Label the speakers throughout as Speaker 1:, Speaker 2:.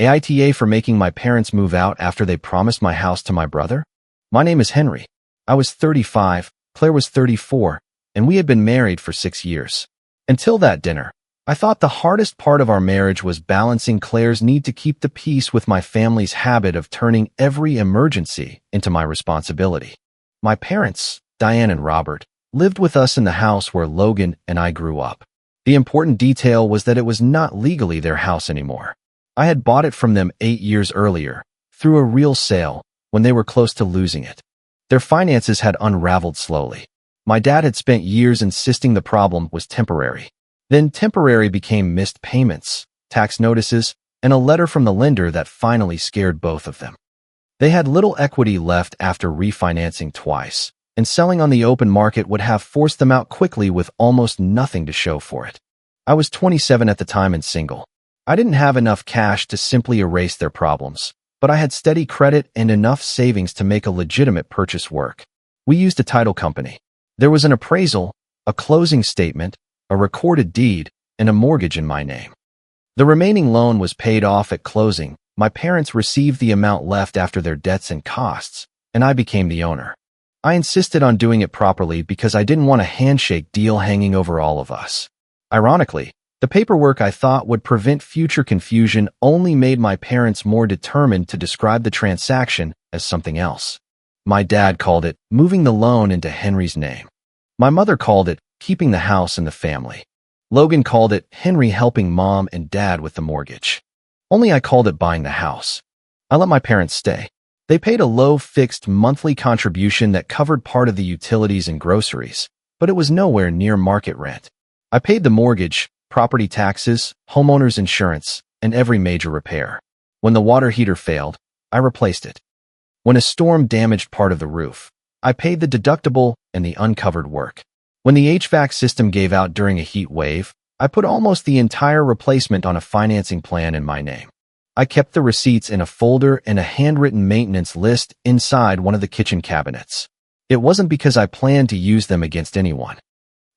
Speaker 1: AITA for making my parents move out after they promised my house to my brother? My name is Henry. I was 35, Claire was 34, and we had been married for 6 years. Until that dinner, I thought the hardest part of our marriage was balancing Claire's need to keep the peace with my family's habit of turning every emergency into my responsibility. My parents, Diane and Robert, lived with us in the house where Logan and I grew up. The important detail was that it was not legally their house anymore. I had bought it from them 8 years earlier, through a real sale, when they were close to losing it. Their finances had unraveled slowly. My dad had spent years insisting the problem was temporary. Then temporary became missed payments, tax notices, and a letter from the lender that finally scared both of them. They had little equity left after refinancing twice, and selling on the open market would have forced them out quickly with almost nothing to show for it. I was 27 at the time and single. I didn't have enough cash to simply erase their problems, but I had steady credit and enough savings to make a legitimate purchase work. We used a title company. There was an appraisal, a closing statement, a recorded deed, and a mortgage in my name. The remaining loan was paid off at closing. My parents received the amount left after their debts and costs, and I became the owner. I insisted on doing it properly because I didn't want a handshake deal hanging over all of us. Ironically, the paperwork I thought would prevent future confusion only made my parents more determined to describe the transaction as something else. My dad called it moving the loan into Henry's name. My mother called it keeping the house in the family. Logan called it Henry helping mom and dad with the mortgage. Only I called it buying the house. I let my parents stay. They paid a low fixed monthly contribution that covered part of the utilities and groceries, but it was nowhere near market rent. I paid the mortgage, property taxes, homeowner's insurance, and every major repair. When the water heater failed, I replaced it. When a storm damaged part of the roof, I paid the deductible and the uncovered work. When the HVAC system gave out during a heat wave, I put almost the entire replacement on a financing plan in my name. I kept the receipts in a folder and a handwritten maintenance list inside one of the kitchen cabinets. It wasn't because I planned to use them against anyone.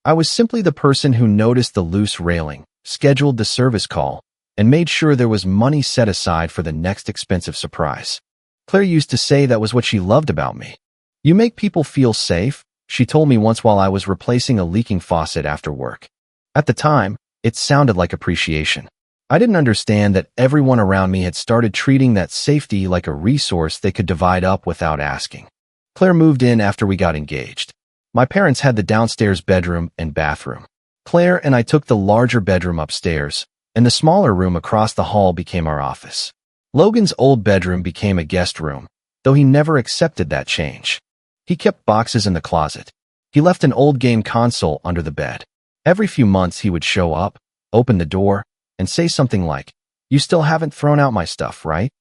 Speaker 1: I was simply the person who noticed the loose railing, scheduled the service call, and made sure there was money set aside for the next expensive surprise. Claire used to say that was what she loved about me. "You make people feel safe," she told me once while I was replacing a leaking faucet after work. At the time, it sounded like appreciation. I didn't understand that everyone around me had started treating that safety like a resource they could divide up without asking. Claire moved in after we got engaged. My parents had the downstairs bedroom and bathroom. Claire and I took the larger bedroom upstairs, and the smaller room across the hall became our office. Logan's old bedroom became a guest room, though he never accepted that change. He kept boxes in the closet. He left an old game console under the bed. Every few months he would show up, open the door, and say something like, "You still haven't thrown out my stuff, right?"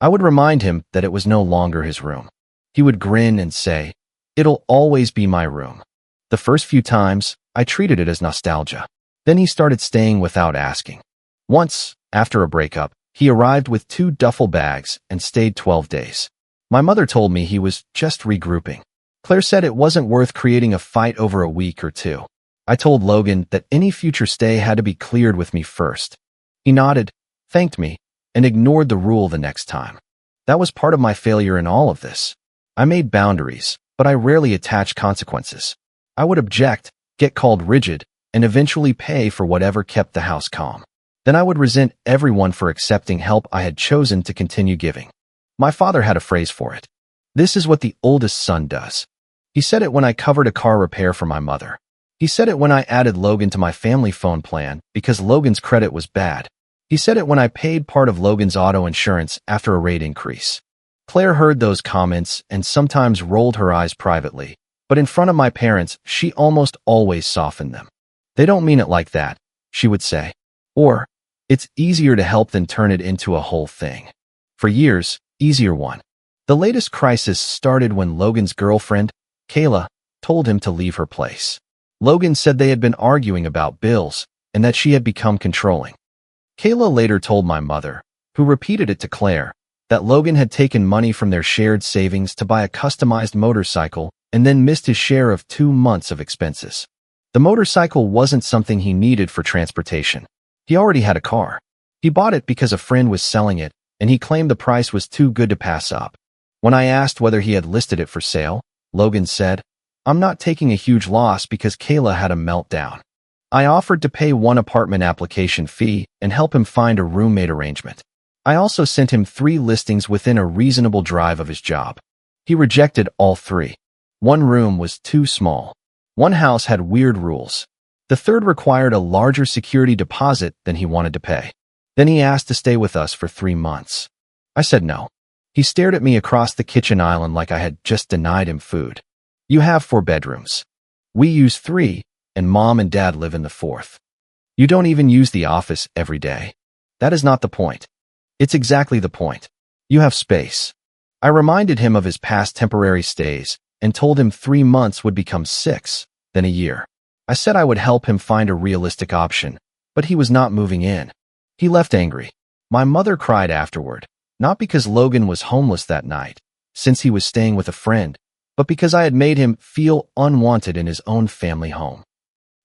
Speaker 1: I would remind him that it was no longer his room. He would grin and say, "It'll always be my room." The first few times, I treated it as nostalgia. Then he started staying without asking. Once, after a breakup, he arrived with 2 duffel bags and stayed 12 days. My mother told me he was just regrouping. Claire said it wasn't worth creating a fight over a week or two. I told Logan that any future stay had to be cleared with me first. He nodded, thanked me, and ignored the rule the next time. That was part of my failure in all of this. I made boundaries, but I rarely attached consequences. I would object, get called rigid, and eventually pay for whatever kept the house calm. Then I would resent everyone for accepting help I had chosen to continue giving. My father had a phrase for it. "This is what the oldest son does." He said it when I covered a car repair for my mother. He said it when I added Logan to my family phone plan because Logan's credit was bad. He said it when I paid part of Logan's auto insurance after a rate increase. Claire heard those comments and sometimes rolled her eyes privately, but in front of my parents, she almost always softened them. "They don't mean it like that," she would say. Or, "It's easier to help than turn it into a whole thing." For years, easier won. The latest crisis started when Logan's girlfriend, Kayla, told him to leave her place. Logan said they had been arguing about bills and that she had become controlling. Kayla later told my mother, who repeated it to Claire, that Logan had taken money from their shared savings to buy a customized motorcycle and then missed his share of 2 months of expenses. The motorcycle wasn't something he needed for transportation. He already had a car. He bought it because a friend was selling it and he claimed the price was too good to pass up. When I asked whether he had listed it for sale, Logan said, "I'm not taking a huge loss because Kayla had a meltdown." I offered to pay one apartment application fee and help him find a roommate arrangement. I also sent him 3 listings within a reasonable drive of his job. He rejected all 3. One room was too small. One house had weird rules. The third required a larger security deposit than he wanted to pay. Then he asked to stay with us for 3 months. I said no. He stared at me across the kitchen island like I had just denied him food. "You have 4 bedrooms. We use 3, and Mom and Dad live in the 4th. You don't even use the office every day." That is not the point. It's exactly the point. You have space. I reminded him of his past temporary stays and told him 3 months would become 6, then a year. I said I would help him find a realistic option, but he was not moving in. He left angry. My mother cried afterward, not because Logan was homeless that night, since he was staying with a friend, but because I had made him feel unwanted in his own family home.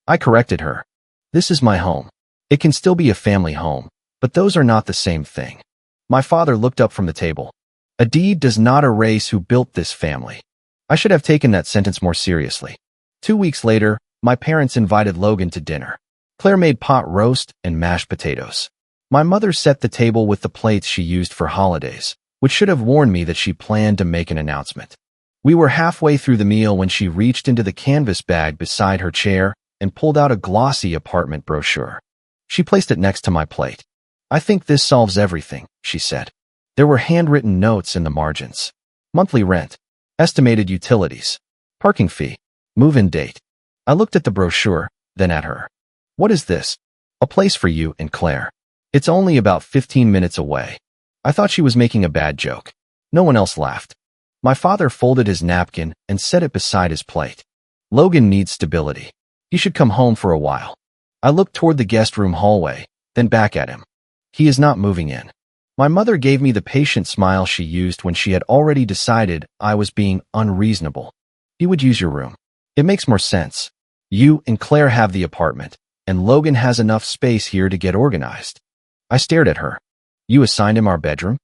Speaker 1: I corrected her. This is my home. It can still be a family home, but those are not the same thing. My father looked up from the table. A deed does not erase who built this family. I should have taken that sentence more seriously. 2 weeks later, my parents invited Logan to dinner. Claire made pot roast and mashed potatoes. My mother set the table with the plates she used for holidays, which should have warned me that she planned to make an announcement. We were halfway through the meal when she reached into the canvas bag beside her chair and pulled out a glossy apartment brochure. She placed it next to my plate. "I think this solves everything," she said. There were handwritten notes in the margins. Monthly rent, estimated utilities, parking fee, move-in date. I looked at the brochure, then at her. "What is this?" "A place for you and Claire. It's only about 15 minutes away." I thought she was making a bad joke. No one else laughed. My father folded his napkin and set it beside his plate. "Logan needs stability. He should come home for a while." I looked toward the guest room hallway, then back at him. "He is not moving in." My mother gave me the patient smile she used when she had already decided I was being unreasonable. "He would use your room. It makes more sense. You and Claire have the apartment, and Logan has enough space here to get organized." I stared at her. "You assigned him our bedroom?"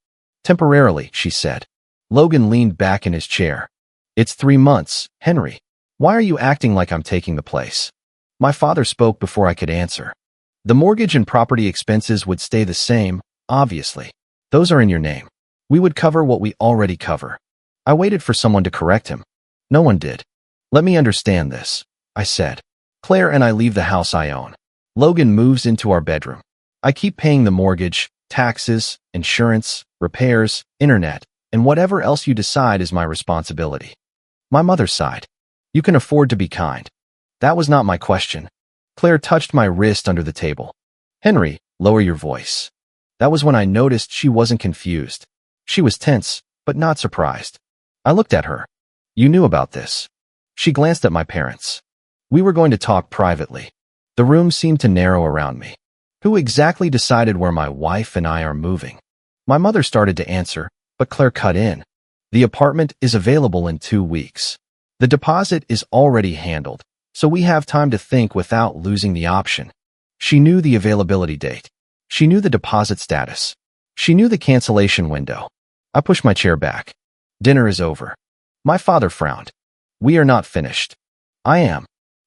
Speaker 1: "Temporarily," she said. Logan leaned back in his chair. "It's 3 months, Henry. Why are you acting like I'm taking the place?" My father spoke before I could answer. "The mortgage and property expenses would stay the same, obviously. Those are in your name. We would cover what we already cover." I waited for someone to correct him. No one did. "Let me understand this," I said. "Claire and I leave the house I own. Logan moves into our bedroom. I keep paying the mortgage, taxes, insurance, repairs, internet, and whatever else you decide is my responsibility." My mother sighed. "You can afford to be kind." That was not my question. Claire touched my wrist under the table. "Henry, lower your voice." That was when I noticed she wasn't confused. She was tense, but not surprised. I looked at her. "You knew about this." She glanced at my parents. We were going to talk privately. The room seemed to narrow around me. Who exactly decided where my wife and I are moving? My mother started to answer, but Claire cut in. "The apartment is available in 2 weeks. The deposit is already handled, so we have time to think without losing the option." She knew the availability date. She knew the deposit status. She knew the cancellation window. I pushed my chair back. "Dinner is over." My father frowned. "We are not finished." "I am."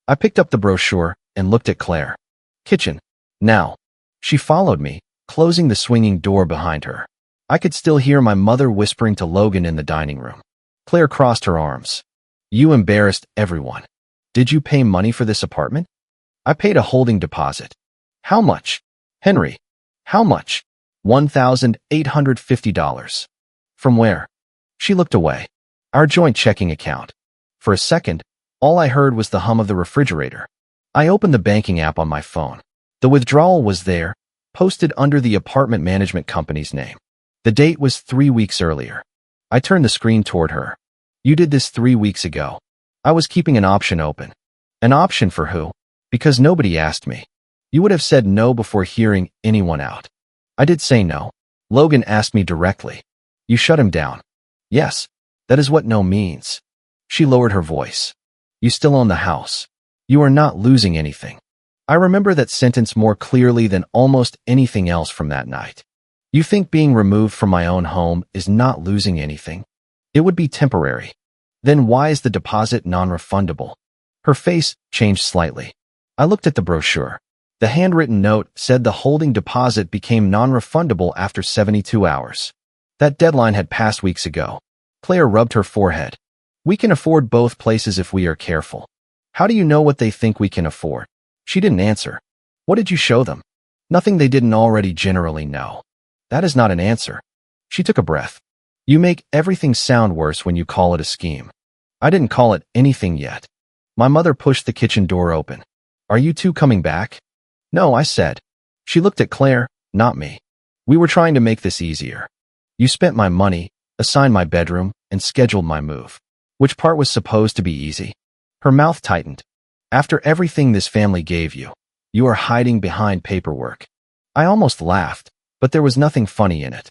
Speaker 1: I picked up the brochure and looked at Claire. "Kitchen. Now." She followed me, closing the swinging door behind her. I could still hear my mother whispering to Logan in the dining room. Claire crossed her arms. "You embarrassed everyone. Did you pay money for this apartment?" "I paid a holding deposit." "How much?" "Henry." "How much?" $1,850. "From where?" She looked away. "Our joint checking account." For a second, all I heard was the hum of the refrigerator. I opened the banking app on my phone. The withdrawal was there, posted under the apartment management company's name. The date was 3 weeks earlier. I turned the screen toward her. "You did this 3 weeks ago." I was keeping an option open. An option for who? Because nobody asked me. You would have said no before hearing anyone out. I did say no. Logan asked me directly. "You shut him down." "Yes. That is what no means." She lowered her voice. "You still own the house. You are not losing anything." I remember that sentence more clearly than almost anything else from that night. You think being removed from my own home is not losing anything? It would be temporary. Then why is the deposit non-refundable? Her face changed slightly. I looked at the brochure. The handwritten note said the holding deposit became non-refundable after 72 hours. That deadline had passed weeks ago. Claire rubbed her forehead. We can afford both places if we are careful. How do you know what they think we can afford? She didn't answer. What did you show them? Nothing they didn't already generally know. That is not an answer. She took a breath. You make everything sound worse when you call it a scheme. I didn't call it anything yet. My mother pushed the kitchen door open. Are you two coming back? No, I said. She looked at Claire, not me. We were trying to make this easier. You spent my money, assigned my bedroom, and scheduled my move. Which part was supposed to be easy? Her mouth tightened. After everything this family gave you, you are hiding behind paperwork. I almost laughed, but there was nothing funny in it.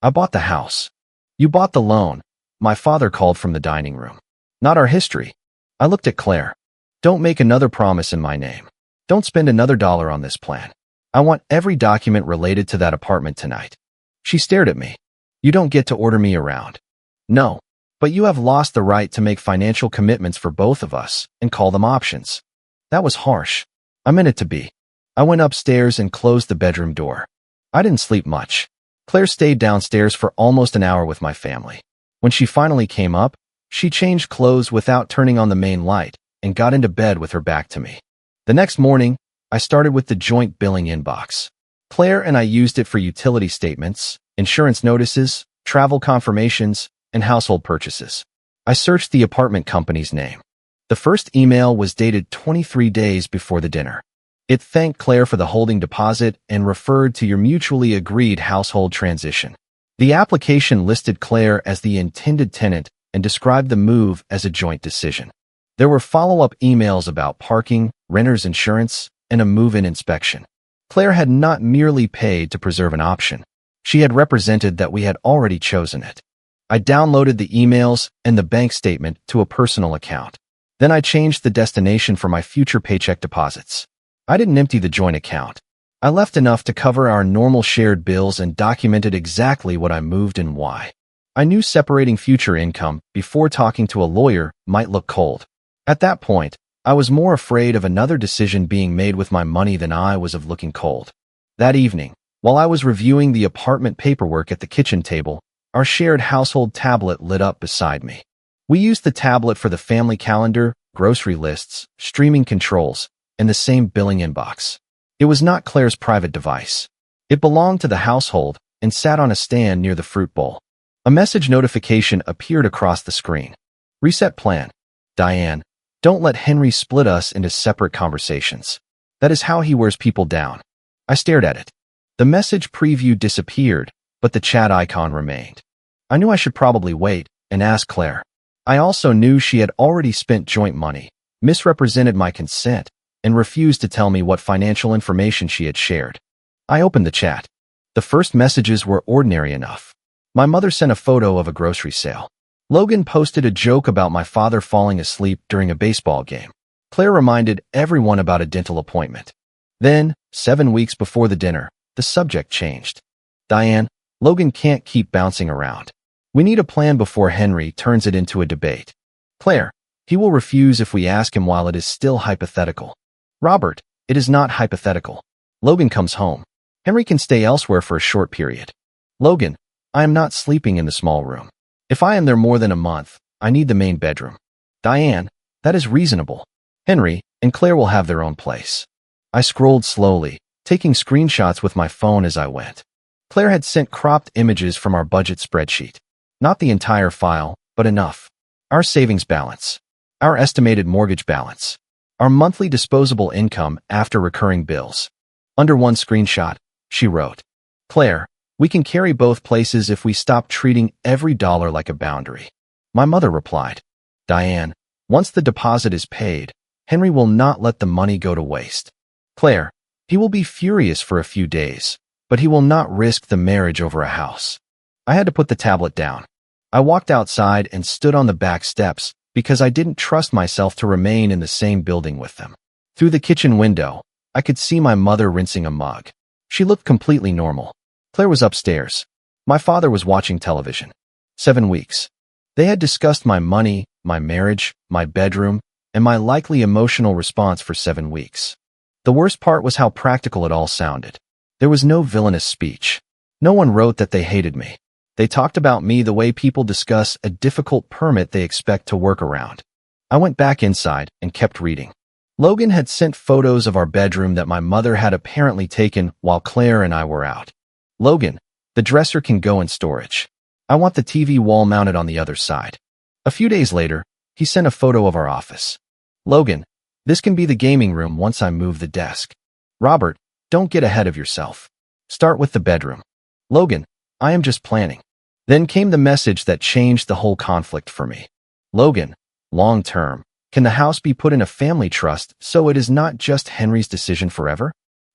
Speaker 1: I bought the house. You bought the loan. My father called from the dining room. Not our history. I looked at Claire. Don't make another promise in my name. Don't spend another dollar on this plan. I want every document related to that apartment tonight. She stared at me. You don't get to order me around. No, but you have lost the right to make financial commitments for both of us and call them options. That was harsh. I meant it to be. I went upstairs and closed the bedroom door. I didn't sleep much. Claire stayed downstairs for almost an hour with my family. When she finally came up, she changed clothes without turning on the main light and got into bed with her back to me. The next morning, I started with the joint billing inbox. Claire and I used it for utility statements, insurance notices, travel confirmations, and household purchases. I searched the apartment company's name. The first email was dated 23 days before the dinner. It thanked Claire for the holding deposit and referred to your mutually agreed household transition. The application listed Claire as the intended tenant and described the move as a joint decision. There were follow-up emails about parking, renter's insurance, and a move-in inspection. Claire had not merely paid to preserve an option. She had represented that we had already chosen it. I downloaded the emails and the bank statement to a personal account. Then I changed the destination for my future paycheck deposits. I didn't empty the joint account. I left enough to cover our normal shared bills and documented exactly what I moved and why. I knew separating future income before talking to a lawyer might look cold. At that point, I was more afraid of another decision being made with my money than I was of looking cold. That evening, while I was reviewing the apartment paperwork at the kitchen table, our shared household tablet lit up beside me. We used the tablet for the family calendar, grocery lists, streaming controls, and the same billing inbox. It was not Claire's private device. It belonged to the household and sat on a stand near the fruit bowl. A message notification appeared across the screen. Reset plan. Diane, don't let Henry split us into separate conversations. That is how he wears people down. I stared at it. The message preview disappeared, but the chat icon remained. I knew I should probably wait and ask Claire. I also knew she had already spent joint money, misrepresented my consent, and refused to tell me what financial information she had shared. I opened the chat. The first messages were ordinary enough. My mother sent a photo of a grocery sale. Logan posted a joke about my father falling asleep during a baseball game. Claire reminded everyone about a dental appointment. Then, 7 weeks before the dinner, the subject changed. Diane, Logan can't keep bouncing around. We need a plan before Henry turns it into a debate. Claire, he will refuse if we ask him while it is still hypothetical. Robert, it is not hypothetical. Logan comes home. Henry can stay elsewhere for a short period. Logan, I am not sleeping in the small room. If I am there more than a month, I need the main bedroom. Diane, that is reasonable. Henry and Claire will have their own place. I scrolled slowly, taking screenshots with my phone as I went. Claire had sent cropped images from our budget spreadsheet. Not the entire file, but enough. Our savings balance. Our estimated mortgage balance. Our monthly disposable income after recurring bills. Under one screenshot, she wrote, Claire, we can carry both places if we stop treating every dollar like a boundary. My mother replied, Diane, once the deposit is paid, Henry will not let the money go to waste. Claire, he will be furious for a few days, but he will not risk the marriage over a house. I had to put the tablet down. I walked outside and stood on the back steps because I didn't trust myself to remain in the same building with them. Through the kitchen window, I could see my mother rinsing a mug. She looked completely normal. Claire was upstairs. My father was watching television. 7 weeks. They had discussed my money, my marriage, my bedroom, and my likely emotional response for 7 weeks. The worst part was how practical it all sounded. There was no villainous speech. No one wrote that they hated me. They talked about me the way people discuss a difficult permit they expect to work around. I went back inside and kept reading. Logan had sent photos of our bedroom that my mother had apparently taken while Claire and I were out. Logan, the dresser can go in storage. I want the TV wall mounted on the other side. A few days later, he sent a photo of our office. Logan, this can be the gaming room once I move the desk. Robert, don't get ahead of yourself. Start with the bedroom. Logan, I am just planning. Then came the message that changed the whole conflict for me. Logan, long term, can the house be put in a family trust so it is not just Henry's decision forever?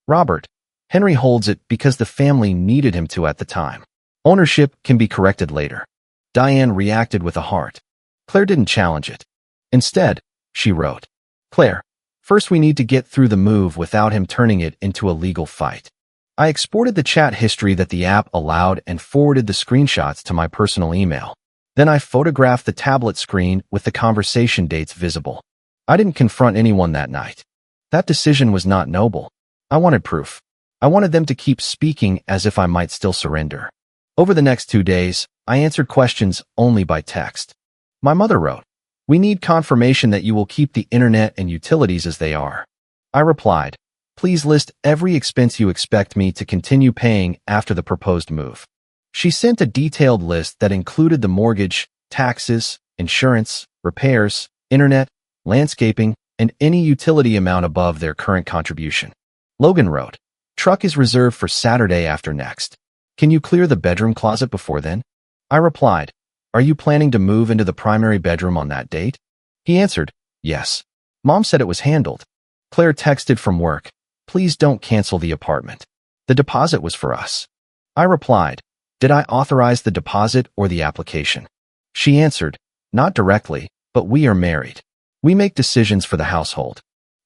Speaker 1: Robert, Henry holds it because the family needed him to at the time. Ownership can be corrected later. Diane reacted with a heart. Claire didn't challenge it. Instead, she wrote, Claire, first we need to get through the move without him turning it into a legal fight. I exported the chat history that the app allowed and forwarded the screenshots to my personal email. Then I photographed the tablet screen with the conversation dates visible. I didn't confront anyone that night. That decision was not noble. I wanted proof. I wanted them to keep speaking as if I might still surrender. Over the next 2 days, I answered questions only by text. My mother wrote, we need confirmation that you will keep the internet and utilities as they are. I replied, please list every expense you expect me to continue paying after the proposed move. She sent a detailed list that included the mortgage, taxes, insurance, repairs, internet, landscaping, and any utility amount above their current contribution. Logan wrote, truck is reserved for Saturday after next. Can you clear the bedroom closet before then? I replied, are you planning to move into the primary bedroom on that date? He answered, yes. Mom said it was handled. Claire texted from work, please don't cancel the apartment. The deposit was for us. I replied, did I authorize the deposit or the application? She answered, not directly, but we are married. We make decisions for the household.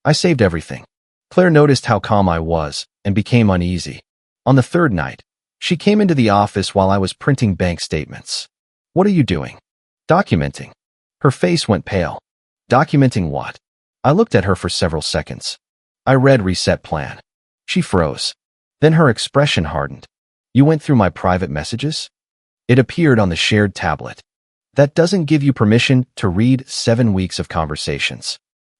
Speaker 1: I saved everything. Claire noticed how calm I was and became uneasy. On the third night, she came into the office while I was printing bank statements. What are you doing? Documenting. Her face went pale. Documenting what? I looked at her for several seconds. I read reset plan. She froze. Then her expression hardened. You went through my private messages? It appeared on the shared tablet. That doesn't give you permission to read 7 weeks of conversations.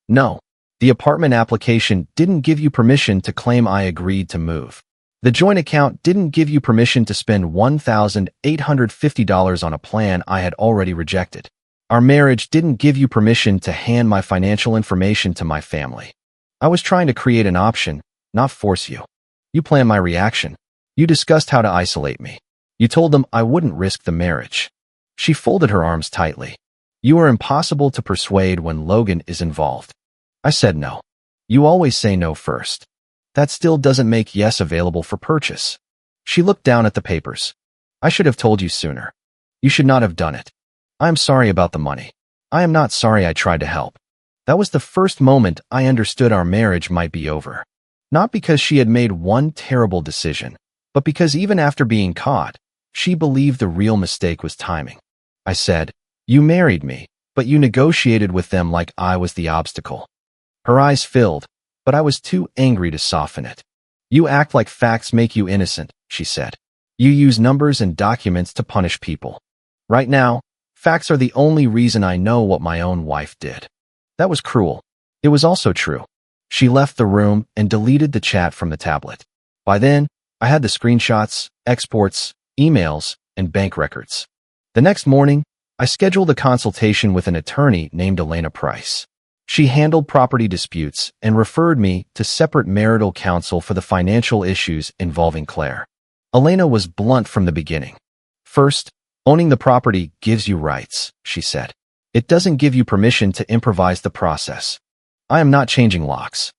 Speaker 1: No, the apartment application didn't give you permission to claim I agreed to move. The joint account didn't give you permission to spend $1,850 on a plan I had already rejected. Our marriage didn't give you permission to hand my financial information to my family. I was trying to create an option, not force you. You planned my reaction. You discussed how to isolate me. You told them I wouldn't risk the marriage. She folded her arms tightly. You are impossible to persuade when Logan is involved. I said no. You always say no first. That still doesn't make yes available for purchase. She looked down at the papers. I should have told you sooner. You should not have done it. I am sorry about the money. I am not sorry I tried to help. That was the first moment I understood our marriage might be over. Not because she had made one terrible decision, but because even after being caught, she believed the real mistake was timing. I said, you married me, but you negotiated with them like I was the obstacle. Her eyes filled, but I was too angry to soften it. You act like facts make you innocent, she said. You use numbers and documents to punish people. Right now, facts are the only reason I know what my own wife did. That was cruel. It was also true. She left the room and deleted the chat from the tablet. By then, I had the screenshots, exports, emails, and bank records. The next morning, I scheduled a consultation with an attorney named Elena Price. She handled property disputes and referred me to separate marital counsel for the financial issues involving Claire. Elena was blunt from the beginning. First, owning the property gives you rights, she said. It doesn't give you permission to improvise the process. I am not changing locks.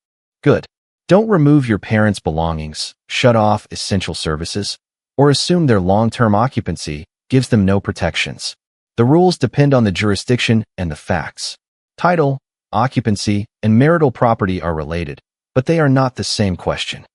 Speaker 1: Good. Don't remove your parents' belongings, shut off essential services, or assume their long-term occupancy gives them no protections. The rules depend on the jurisdiction and the facts. Title, occupancy, and marital property are related, but they are not the same question.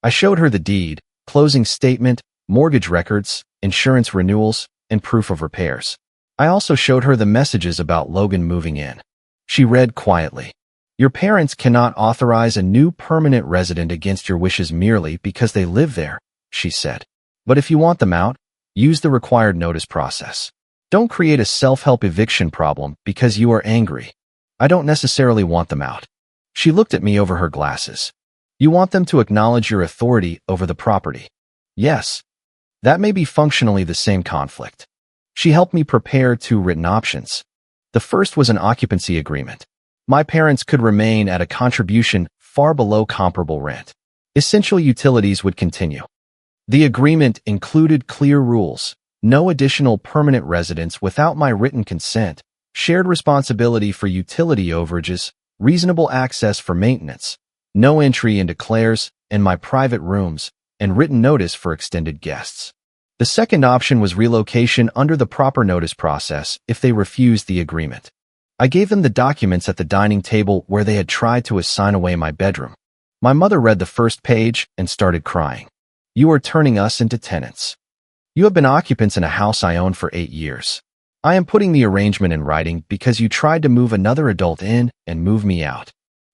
Speaker 1: I showed her the deed, closing statement, mortgage records, insurance renewals, and proof of repairs. I also showed her the messages about Logan moving in. She read quietly. Your parents cannot authorize a new permanent resident against your wishes merely because they live there, she said. But if you want them out, use the required notice process. Don't create a self-help eviction problem because you are angry. I don't necessarily want them out. She looked at me over her glasses. You want them to acknowledge your authority over the property. Yes. That may be functionally the same conflict. She helped me prepare 2 written options. The first was an occupancy agreement. My parents could remain at a contribution far below comparable rent. Essential utilities would continue. The agreement included clear rules, no additional permanent residence without my written consent, shared responsibility for utility overages, reasonable access for maintenance, no entry into Claire's and my private rooms, and written notice for extended guests. The second option was relocation under the proper notice process if they refused the agreement. I gave them the documents at the dining table where they had tried to assign away my bedroom. My mother read the first page and started crying. You are turning us into tenants. You have been occupants in a house I own for 8 years. I am putting the arrangement in writing because you tried to move another adult in and move me out.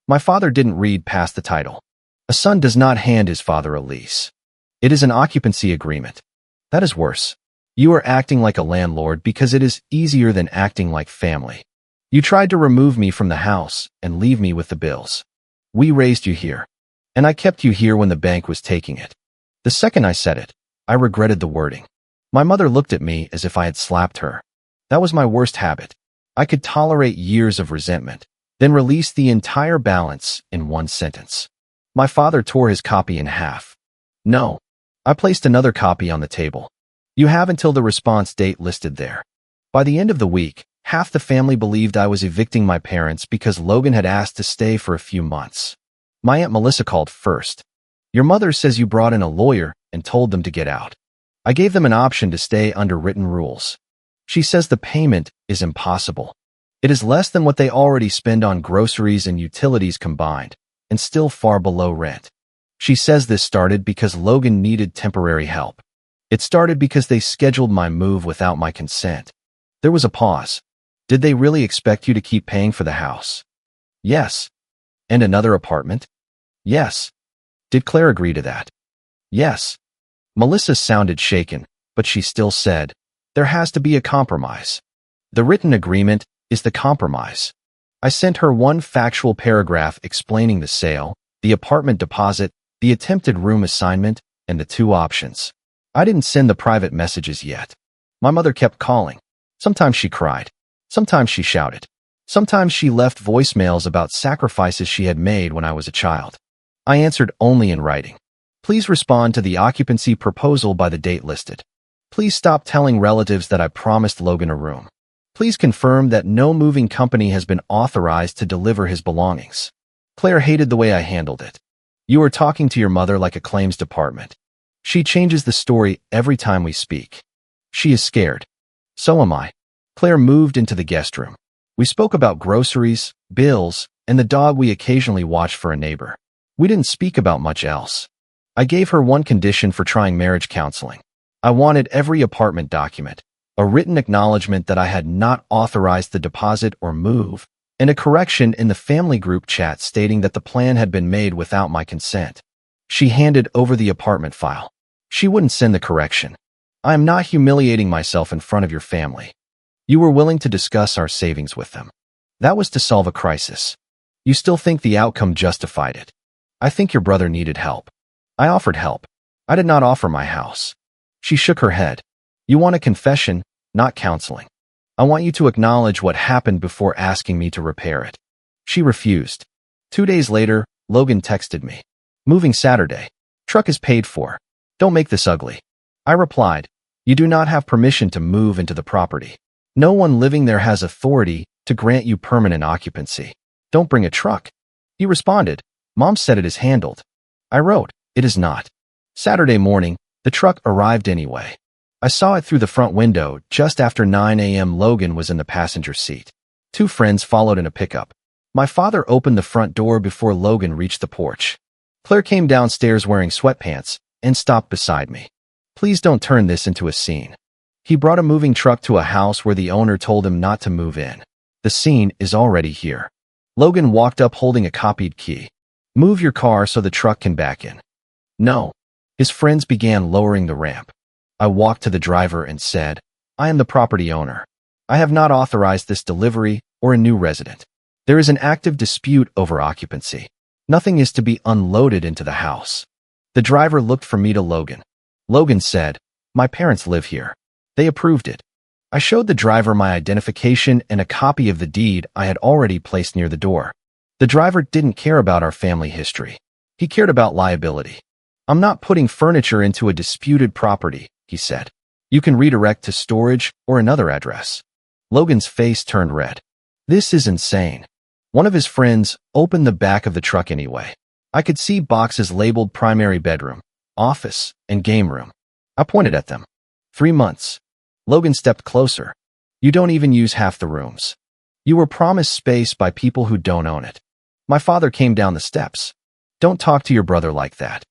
Speaker 1: My father didn't read past the title. A son does not hand his father a lease. It is an occupancy agreement. That is worse. You are acting like a landlord because it is easier than acting like family. You tried to remove me from the house and leave me with the bills. We raised you here, and I kept you here when the bank was taking it. The second I said it, I regretted the wording. My mother looked at me as if I had slapped her. That was my worst habit. I could tolerate years of resentment, then release the entire balance in one sentence. My father tore his copy in half. No. I placed another copy on the table. You have until the response date listed there. By the end of the week, half the family believed I was evicting my parents because Logan had asked to stay for a few months. My Aunt Melissa called first. Your mother says you brought in a lawyer and told them to get out. I gave them an option to stay under written rules. She says the payment is impossible. It is less than what they already spend on groceries and utilities combined, and still far below rent. She says this started because Logan needed temporary help. It started because they scheduled my move without my consent. There was a pause. Did they really expect you to keep paying for the house? Yes. And another apartment? Yes. Did Claire agree to that? Yes. Melissa sounded shaken, but she still said, there has to be a compromise. The written agreement is the compromise. I sent her one factual paragraph explaining the sale, the apartment deposit, the attempted room assignment, and the 2 options. I didn't send the private messages yet. My mother kept calling. Sometimes she cried. Sometimes she shouted. Sometimes she left voicemails about sacrifices she had made when I was a child. I answered only in writing. Please respond to the occupancy proposal by the date listed. Please stop telling relatives that I promised Logan a room. Please confirm that no moving company has been authorized to deliver his belongings. Claire hated the way I handled it. You are talking to your mother like a claims department. She changes the story every time we speak. She is scared. So am I. Claire moved into the guest room. We spoke about groceries, bills, and the dog we occasionally watched for a neighbor. We didn't speak about much else. I gave her one condition for trying marriage counseling. I wanted every apartment document, a written acknowledgement that I had not authorized the deposit or move, and a correction in the family group chat stating that the plan had been made without my consent. She handed over the apartment file. She wouldn't send the correction. I am not humiliating myself in front of your family. You were willing to discuss our savings with them. That was to solve a crisis. You still think the outcome justified it. I think your brother needed help. I offered help. I did not offer my house. She shook her head. You want a confession, not counseling. I want you to acknowledge what happened before asking me to repair it. She refused. 2 days later, Logan texted me. Moving Saturday. Truck is paid for. Don't make this ugly. I replied, you do not have permission to move into the property. No one living there has authority to grant you permanent occupancy. Don't bring a truck. He responded, Mom said it is handled. I wrote, it is not. Saturday morning, the truck arrived anyway. I saw it through the front window just after 9 a.m. Logan was in the passenger seat. 2 friends followed in a pickup. My father opened the front door before Logan reached the porch. Claire came downstairs wearing sweatpants and stopped beside me. Please don't turn this into a scene. He brought a moving truck to a house where the owner told him not to move in. The scene is already here. Logan walked up holding a copied key. Move your car so the truck can back in. No. His friends began lowering the ramp. I walked to the driver and said, I am the property owner. I have not authorized this delivery or a new resident. There is an active dispute over occupancy. Nothing is to be unloaded into the house. The driver looked from me to Logan. Logan said, my parents live here. They approved it. I showed the driver my identification and a copy of the deed I had already placed near the door. The driver didn't care about our family history. He cared about liability. I'm not putting furniture into a disputed property, he said. You can redirect to storage or another address. Logan's face turned red. This is insane. One of his friends opened the back of the truck anyway. I could see boxes labeled primary bedroom, office, and game room. I pointed at them. 3 months. Logan stepped closer. You don't even use half the rooms. You were promised space by people who don't own it. My father came down the steps. Don't talk to your brother like that.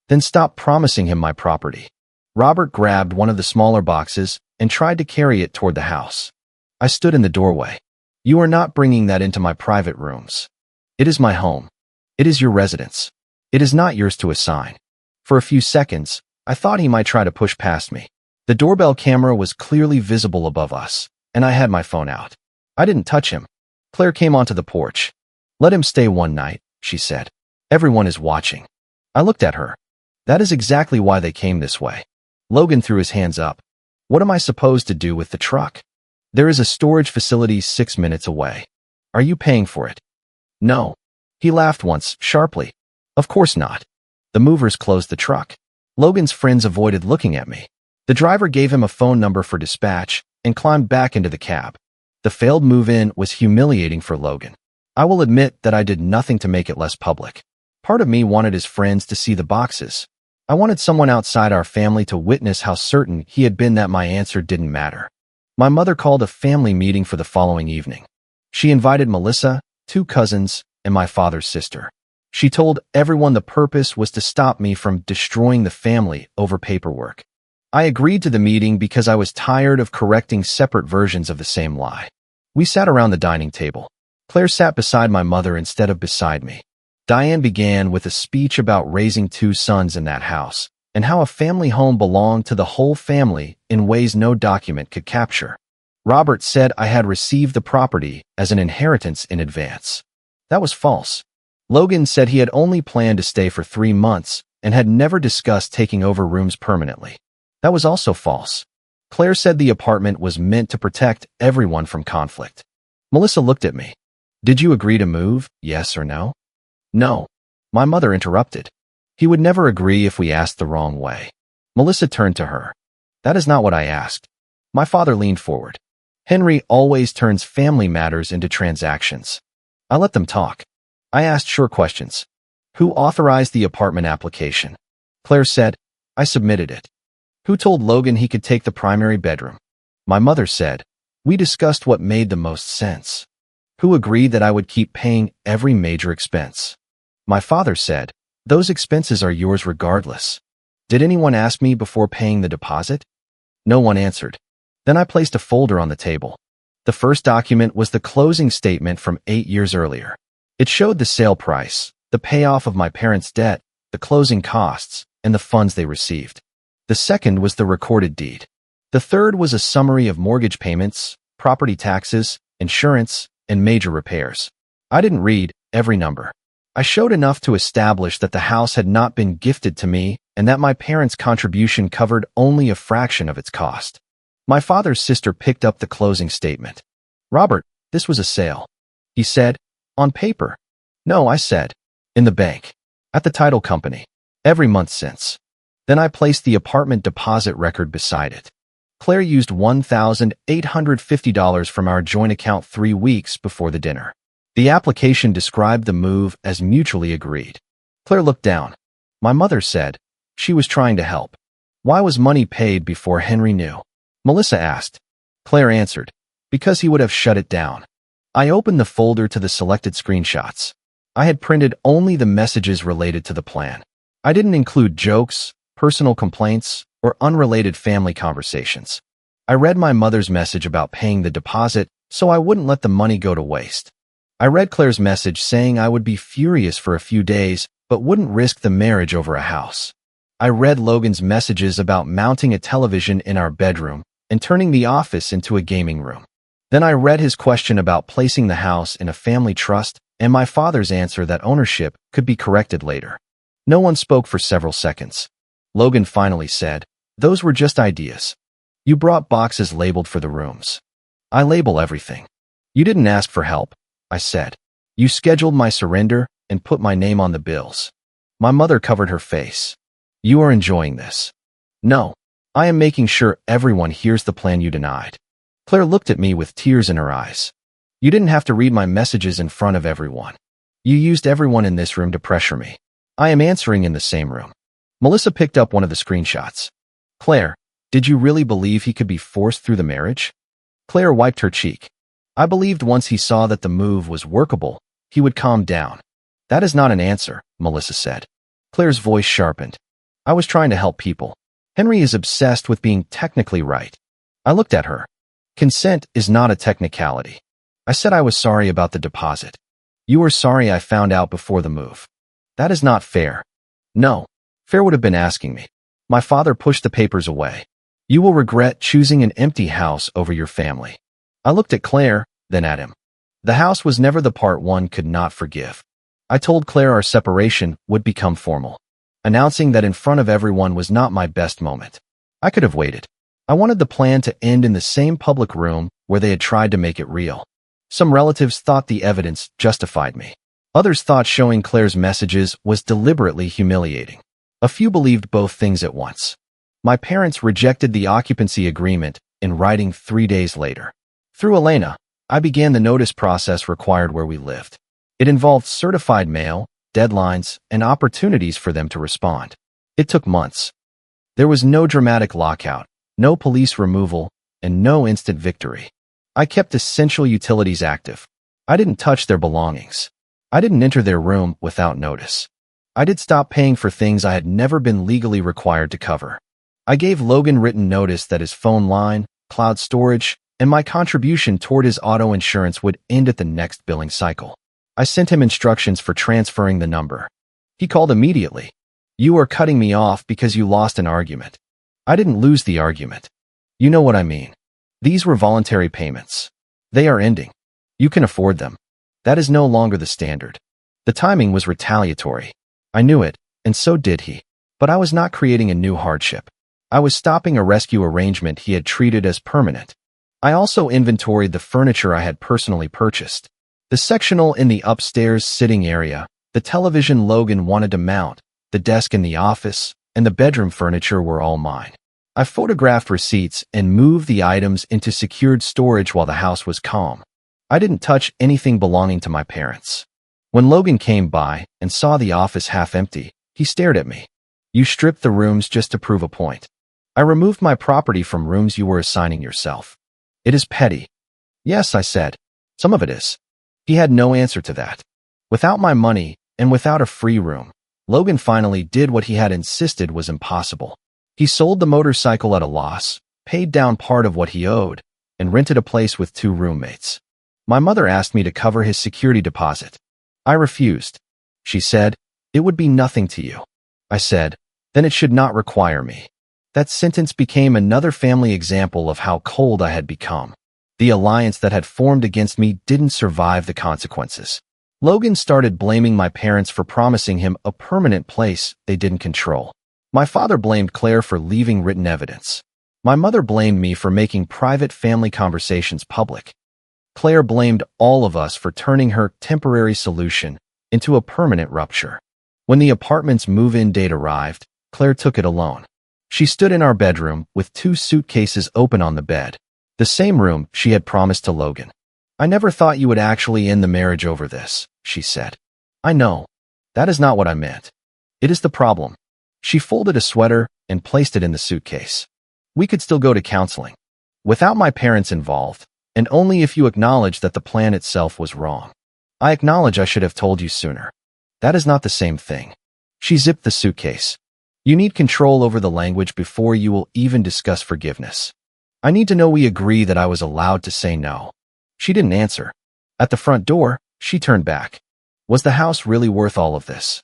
Speaker 1: Then stop promising him my property. Robert grabbed one of the smaller boxes and tried to carry it toward the house. I stood in the doorway. You are not bringing that into my private rooms. It is my home. It is your residence. It is not yours to assign. For a few seconds, I thought he might try to push past me. The doorbell camera was clearly visible above us, and I had my phone out. I didn't touch him. Claire came onto the porch. Let him stay one night, she said. Everyone is watching. I looked at her. That is exactly why they came this way. Logan threw his hands up. What am I supposed to do with the truck? There is a storage facility 6 minutes away. Are you paying for it? No. He laughed once, sharply. Of course not. The movers closed the truck. Logan's friends avoided looking at me. The driver gave him a phone number for dispatch and climbed back into the cab. The failed move-in was humiliating for Logan. I will admit that I did nothing to make it less public. Part of me wanted his friends to see the boxes. I wanted someone outside our family to witness how certain he had been that my answer didn't matter. My mother called a family meeting for the following evening. She invited Melissa, 2 cousins, and my father's sister. She told everyone the purpose was to stop me from destroying the family over paperwork. I agreed to the meeting because I was tired of correcting separate versions of the same lie. We sat around the dining table. Claire sat beside my mother instead of beside me. Diane began with a speech about raising 2 sons in that house and how a family home belonged to the whole family in ways no document could capture. Robert said I had received the property as an inheritance in advance. That was false. Logan said he had only planned to stay for 3 months and had never discussed taking over rooms permanently. That was also false. Claire said the apartment was meant to protect everyone from conflict. Melissa looked at me. Did you agree to move, yes or no? No. My mother interrupted. He would never agree if we asked the wrong way. Melissa turned to her. That is not what I asked. My father leaned forward. Henry always turns family matters into transactions. I let them talk. I asked sure questions. Who authorized the apartment application? Claire said, I submitted it. Who told Logan he could take the primary bedroom? My mother said, we discussed what made the most sense. Who agreed that I would keep paying every major expense? My father said, those expenses are yours regardless. Did anyone ask me before paying the deposit? No one answered. Then I placed a folder on the table. The first document was the closing statement from 8 years earlier. It showed the sale price, the payoff of my parents' debt, the closing costs, and the funds they received. The second was the recorded deed. The third was a summary of mortgage payments, property taxes, insurance, and major repairs. I didn't read every number. I showed enough to establish that the house had not been gifted to me and that my parents' contribution covered only a fraction of its cost. My father's sister picked up the closing statement. Robert, this was a sale. He said, on paper. No, I said, in the bank, at the title company, every month since. Then I placed the apartment deposit record beside it. Claire used $1,850 from our joint account 3 weeks before the dinner. The application described the move as mutually agreed. Claire looked down. My mother said, she was trying to help. Why was money paid before Henry knew? Melissa asked. Claire answered, because he would have shut it down. I opened the folder to the selected screenshots. I had printed only the messages related to the plan. I didn't include jokes, personal complaints, or unrelated family conversations. I read my mother's message about paying the deposit so I wouldn't let the money go to waste. I read Claire's message saying I would be furious for a few days but wouldn't risk the marriage over a house. I read Logan's messages about mounting a television in our bedroom and turning the office into a gaming room. Then I read his question about placing the house in a family trust and my father's answer that ownership could be corrected later. No one spoke for several seconds. Logan finally said, "Those were just ideas. You brought boxes labeled for the rooms." "I label everything." "You didn't ask for help," I said. "You scheduled my surrender and put my name on the bills." My mother covered her face. "You are enjoying this." "No. I am making sure everyone hears the plan you denied." Claire looked at me with tears in her eyes. "You didn't have to read my messages in front of everyone. You used everyone in this room to pressure me." "I am answering in the same room." Melissa picked up one of the screenshots. "Claire, did you really believe he could be forced through the marriage?" Claire wiped her cheek. "I believed once he saw that the move was workable, he would calm down." "That is not an answer," Melissa said. Claire's voice sharpened. "I was trying to help people. Henry is obsessed with being technically right." I looked at her. "Consent is not a technicality." I said I was sorry about the deposit. "You were sorry I found out before the move." "That is not fair." "No. Fair would have been asking me." My father pushed the papers away. "You will regret choosing an empty house over your family." I looked at Claire, then at him. The house was never the part one could not forgive. I told Claire our separation would become formal. Announcing that in front of everyone was not my best moment. I could have waited. I wanted the plan to end in the same public room where they had tried to make it real. Some relatives thought the evidence justified me. Others thought showing Claire's messages was deliberately humiliating. A few believed both things at once. My parents rejected the occupancy agreement in writing 3 days later. Through Elena, I began the notice process required where we lived. It involved certified mail, deadlines, and opportunities for them to respond. It took months. There was no dramatic lockout, no police removal, and no instant victory. I kept essential utilities active. I didn't touch their belongings. I didn't enter their room without notice. I did stop paying for things I had never been legally required to cover. I gave Logan written notice that his phone line, cloud storage, and my contribution toward his auto insurance would end at the next billing cycle. I sent him instructions for transferring the number. He called immediately. "You are cutting me off because you lost an argument." I didn't lose the argument. You know what I mean. These were voluntary payments. They are ending. You can afford them. That is no longer the standard. The timing was retaliatory. I knew it, and so did he. But I was not creating a new hardship. I was stopping a rescue arrangement he had treated as permanent. I also inventoried the furniture I had personally purchased. The sectional in the upstairs sitting area, the television Logan wanted to mount, the desk in the office, and the bedroom furniture were all mine. I photographed receipts and moved the items into secured storage while the house was calm. I didn't touch anything belonging to my parents. When Logan came by and saw the office half empty, he stared at me. "You stripped the rooms just to prove a point." "I removed my property from rooms you were assigning yourself." "It is petty." "Yes," I said. "Some of it is." He had no answer to that. Without my money and without a free room, Logan finally did what he had insisted was impossible. He sold the motorcycle at a loss, paid down part of what he owed, and rented a place with 2 roommates. My mother asked me to cover his security deposit. I refused. She said, "It would be nothing to you." I said, "Then it should not require me." That sentence became another family example of how cold I had become. The alliance that had formed against me didn't survive the consequences. Logan started blaming my parents for promising him a permanent place they didn't control. My father blamed Claire for leaving written evidence. My mother blamed me for making private family conversations public. Claire blamed all of us for turning her temporary solution into a permanent rupture. When the apartment's move-in date arrived, Claire took it alone. She stood in our bedroom with 2 suitcases open on the bed, the same room she had promised to Logan. "I never thought you would actually end the marriage over this," she said. "I know. That is not what I meant. It is the problem." She folded a sweater and placed it in the suitcase. "We could still go to counseling. Without my parents involved, and only if you acknowledge that the plan itself was wrong." "I acknowledge I should have told you sooner." "That is not the same thing." She zipped the suitcase. You need control over the language before you will even discuss forgiveness. I need to know we agree that I was allowed to say no. She didn't answer. At the front door, she turned back. Was the house really worth all of this?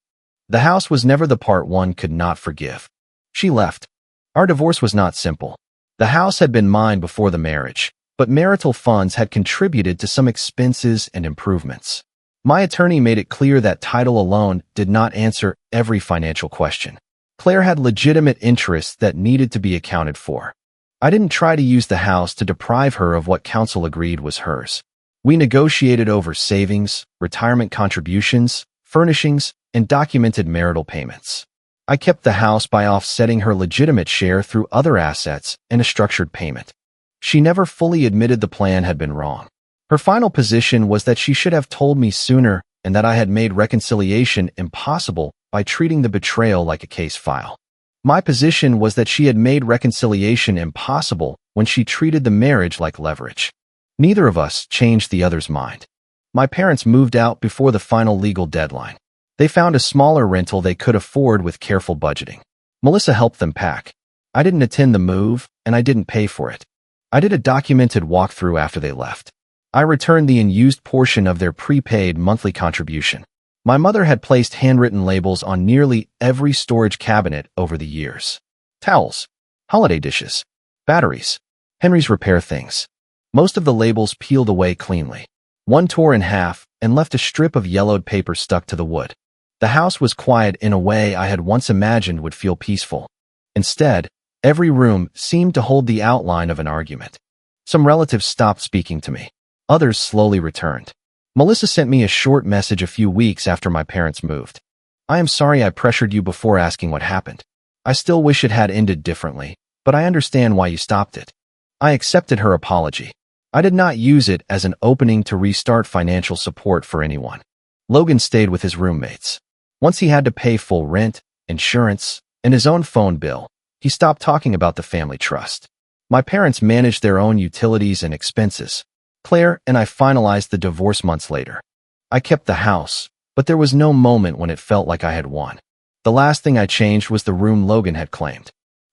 Speaker 1: The house was never the part one could not forgive. She left. Our divorce was not simple. The house had been mine before the marriage, but marital funds had contributed to some expenses and improvements. My attorney made it clear that title alone did not answer every financial question. Claire had legitimate interests that needed to be accounted for. I didn't try to use the house to deprive her of what counsel agreed was hers. We negotiated over savings, retirement contributions, furnishings, and documented marital payments. I kept the house by offsetting her legitimate share through other assets and a structured payment. She never fully admitted the plan had been wrong. Her final position was that she should have told me sooner and that I had made reconciliation impossible by treating the betrayal like a case file. My position was that she had made reconciliation impossible when she treated the marriage like leverage. Neither of us changed the other's mind. My parents moved out before the final legal deadline. They found a smaller rental they could afford with careful budgeting. Melissa helped them pack. I didn't attend the move, and I didn't pay for it. I did a documented walkthrough after they left. I returned the unused portion of their prepaid monthly contribution. My mother had placed handwritten labels on nearly every storage cabinet over the years. Towels, holiday dishes, batteries, Henry's repair things. Most of the labels peeled away cleanly. One tore in half and left a strip of yellowed paper stuck to the wood. The house was quiet in a way I had once imagined would feel peaceful. Instead, every room seemed to hold the outline of an argument. Some relatives stopped speaking to me. Others slowly returned. Melissa sent me a short message a few weeks after my parents moved. I am sorry I pressured you before asking what happened. I still wish it had ended differently, but I understand why you stopped it. I accepted her apology. I did not use it as an opening to restart financial support for anyone. Logan stayed with his roommates. Once he had to pay full rent, insurance, and his own phone bill, he stopped talking about the family trust. My parents managed their own utilities and expenses. Claire and I finalized the divorce months later. I kept the house, but there was no moment when it felt like I had won. The last thing I changed was the room Logan had claimed.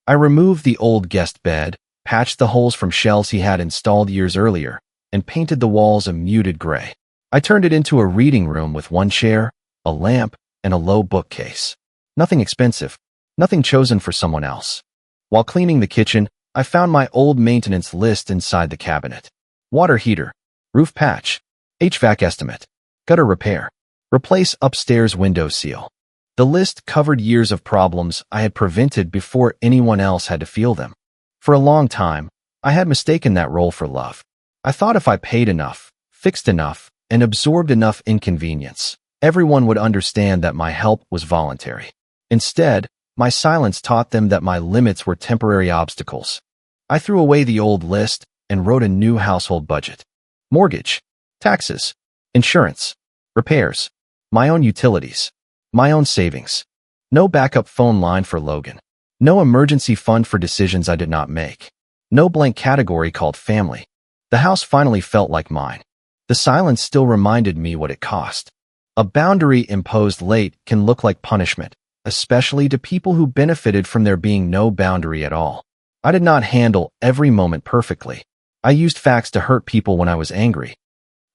Speaker 1: I removed the old guest bed, patched the holes from shelves he had installed years earlier, and painted the walls a muted gray. I turned it into a reading room with one chair, a lamp, and a low bookcase. Nothing expensive, nothing chosen for someone else. While cleaning the kitchen, I found my old maintenance list inside the cabinet. Water heater, roof patch, HVAC estimate, gutter repair, replace upstairs window seal. The list covered years of problems I had prevented before anyone else had to feel them. For a long time, I had mistaken that role for love. I thought if I paid enough, fixed enough, and absorbed enough inconvenience, everyone would understand that my help was voluntary. Instead, my silence taught them that my limits were temporary obstacles. I threw away the old list and wrote a new household budget. Mortgage, taxes, insurance, repairs, my own utilities, my own savings. No backup phone line for Logan. No emergency fund for decisions I did not make. No blank category called family. The house finally felt like mine. The silence still reminded me what it cost. A boundary imposed late can look like punishment, especially to people who benefited from there being no boundary at all. I did not handle every moment perfectly. I used facts to hurt people when I was angry.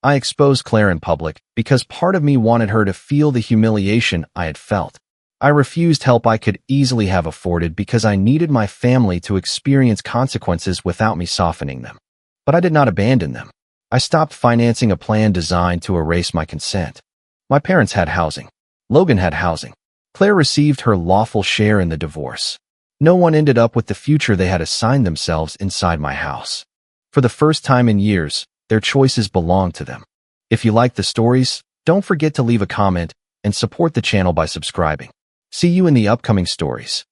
Speaker 1: I exposed Claire in public because part of me wanted her to feel the humiliation I had felt. I refused help I could easily have afforded because I needed my family to experience consequences without me softening them. But I did not abandon them. I stopped financing a plan designed to erase my consent. My parents had housing. Logan had housing. Claire received her lawful share in the divorce. No one ended up with the future they had assigned themselves inside my house. For the first time in years, their choices belong to them. If you like the stories, don't forget to leave a comment and support the channel by subscribing. See you in the upcoming stories.